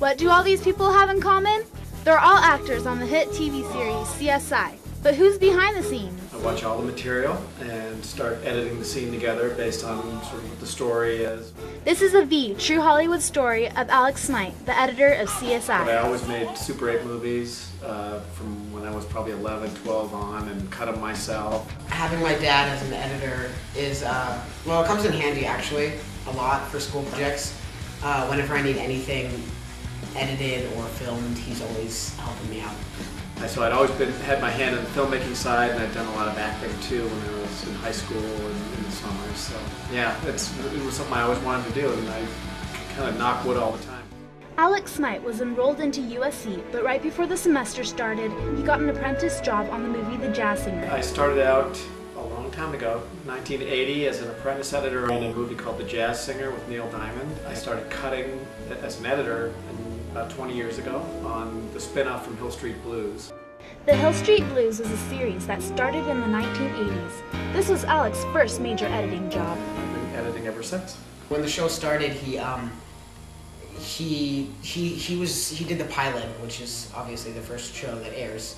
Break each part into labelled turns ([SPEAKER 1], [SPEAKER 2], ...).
[SPEAKER 1] What do all these people have in common? They're all actors on the hit TV series CSI. But who's behind the scenes?
[SPEAKER 2] I watch all the material and start editing the scene together based on sort of what the story is.
[SPEAKER 1] This is the true Hollywood story of Alex Smythe, the editor of CSI.
[SPEAKER 2] But I always made Super 8 movies from when I was probably 11, 12 on and cut them myself.
[SPEAKER 3] Having my dad as an editor is, well, it comes in handy actually, a lot for school projects. Whenever I need anything edited or filmed, he's always helping me out.
[SPEAKER 2] So I'd always had my hand on the filmmaking side, and I'd done a lot of acting too when I was in high school and in the summers. So yeah, it was something I always wanted to do, and I kind of knock wood all the time.
[SPEAKER 1] Alex Smythe was enrolled into USC, but right before the semester started, he got an apprentice job on the movie The Jazz Singer.
[SPEAKER 2] I started out a long time ago, 1980, as an apprentice editor on a movie called The Jazz Singer with Neil Diamond. I started cutting as an editor about 20 years ago on the spin-off from Hill Street Blues.
[SPEAKER 1] The Hill Street Blues was a series that started in the 1980s. This was Alex's first major editing job.
[SPEAKER 2] I've been editing ever since.
[SPEAKER 3] When the show started, he did the pilot, which is obviously the first show that airs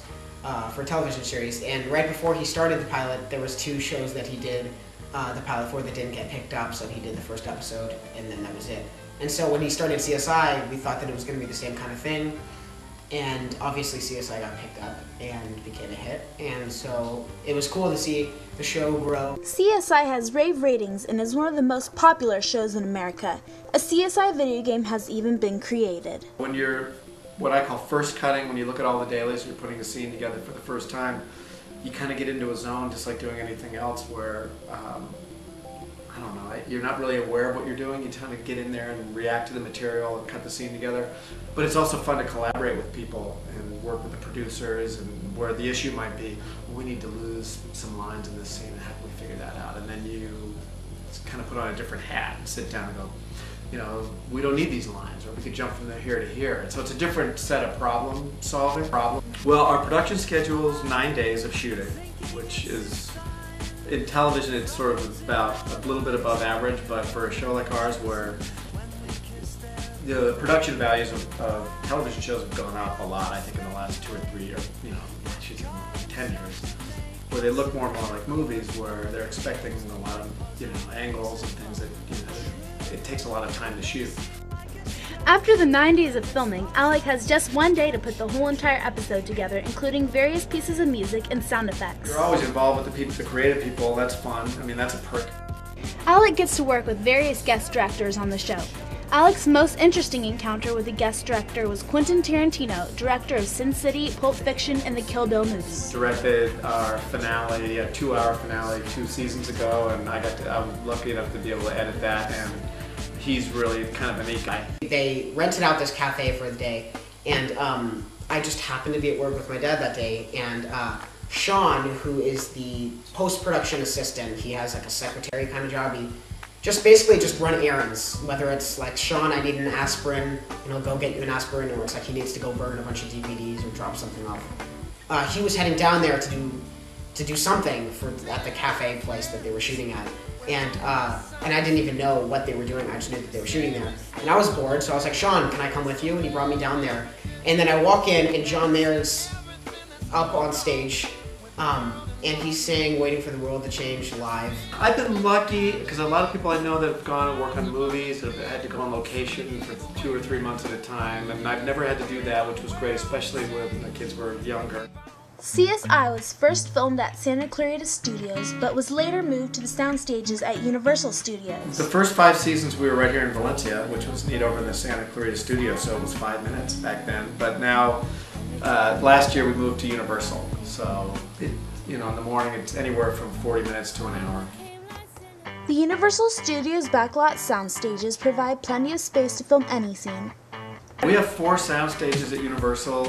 [SPEAKER 3] for a television series. And right before he started the pilot, there was 2 shows that he did the pilot for that didn't get picked up. So he did the first episode, and then that was it. And so when he started CSI, we thought that it was going to be the same kind of thing. And obviously CSI got picked up and became a hit. And so it was cool to see the show grow.
[SPEAKER 1] CSI has rave ratings and is one of the most popular shows in America. A CSI video game has even been created.
[SPEAKER 2] When you're what I call first cutting, when you look at all the dailies and you're putting a scene together for the first time, you kind of get into a zone just like doing anything else where I don't know, you're not really aware of what you're doing. You kind of get in there and react to the material and cut the scene together. But it's also fun to collaborate with people and work with the producers, and where the issue might be, well, we need to lose some lines in this scene, and how can we figure that out? And then you kind of put on a different hat and sit down and go, you know, we don't need these lines, or we could jump from here to here. And so it's a different set of problem solving. Well, our production schedule is 9 days of shooting, which is, in television, it's sort of about a little bit above average, but for a show like ours where the production values of television shows have gone up a lot, I think in the last 2 or 3 years, 10 years, where they look more and more like movies, where they're expecting a lot of angles and things that it takes a lot of time to shoot.
[SPEAKER 1] After the 9 days of filming, Alec has just 1 day to put the whole entire episode together, including various pieces of music and sound effects.
[SPEAKER 2] You're always involved with the people, the creative people. That's fun. I mean, that's a perk.
[SPEAKER 1] Alec gets to work with various guest directors on the show. Alec's most interesting encounter with a guest director was Quentin Tarantino, director of Sin City, Pulp Fiction, and the Kill Bill movies.
[SPEAKER 2] Directed our finale, a 2-hour finale 2 seasons ago, and I was lucky enough to be able to edit that, and he's really kind of a neat guy.
[SPEAKER 3] They rented out this cafe for the day, and I just happened to be at work with my dad that day, and Sean, who is the post-production assistant, he has like a secretary kind of job. He basically just run errands, whether it's like, Sean, I need an aspirin, and he'll go get you an aspirin, or it's like he needs to go burn a bunch of DVDs or drop something off. He was heading down there to do something at the cafe place that they were shooting at. And I didn't even know what they were doing. I just knew that they were shooting there. And I was bored, so I was like, Sean, can I come with you? And he brought me down there. And then I walk in, and John Mayer's up on stage, and he's saying Waiting for the World to Change live.
[SPEAKER 2] I've been lucky, because a lot of people I know that have gone and worked on movies have had to go on location for 2 or 3 months at a time, and I've never had to do that, which was great, especially when the kids were younger.
[SPEAKER 1] CSI was first filmed at Santa Clarita Studios, but was later moved to the sound stages at Universal Studios.
[SPEAKER 2] The first 5 seasons we were right here in Valencia, which was neat, over in the Santa Clarita Studio, so it was 5 minutes back then. But now, last year we moved to Universal, so in the morning it's anywhere from 40 minutes to an hour.
[SPEAKER 1] The Universal Studios backlot sound stages provide plenty of space to film any scene.
[SPEAKER 2] We have 4 sound stages at Universal.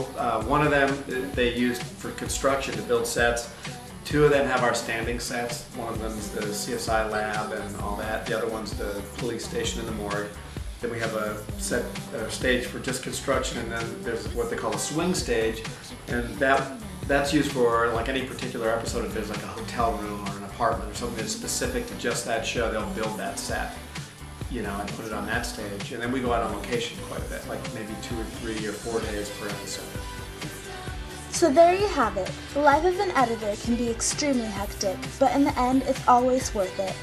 [SPEAKER 2] One of them they used for construction to build sets. 2 of them have our standing sets. One of them is the CSI lab and all that. The other one's the police station in the morgue. Then we have a stage for just construction, and then there's what they call a swing stage, and that's used for like any particular episode. If there's like a hotel room or an apartment or something that's specific to just that show, they'll build that set. and put it on that stage. And then we go out on location quite a bit, like maybe 2 or 3 or 4 days per episode.
[SPEAKER 1] So there you have it. The life of an editor can be extremely hectic, but in the end, it's always worth it.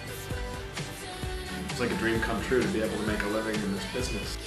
[SPEAKER 2] It's like a dream come true to be able to make a living in this business.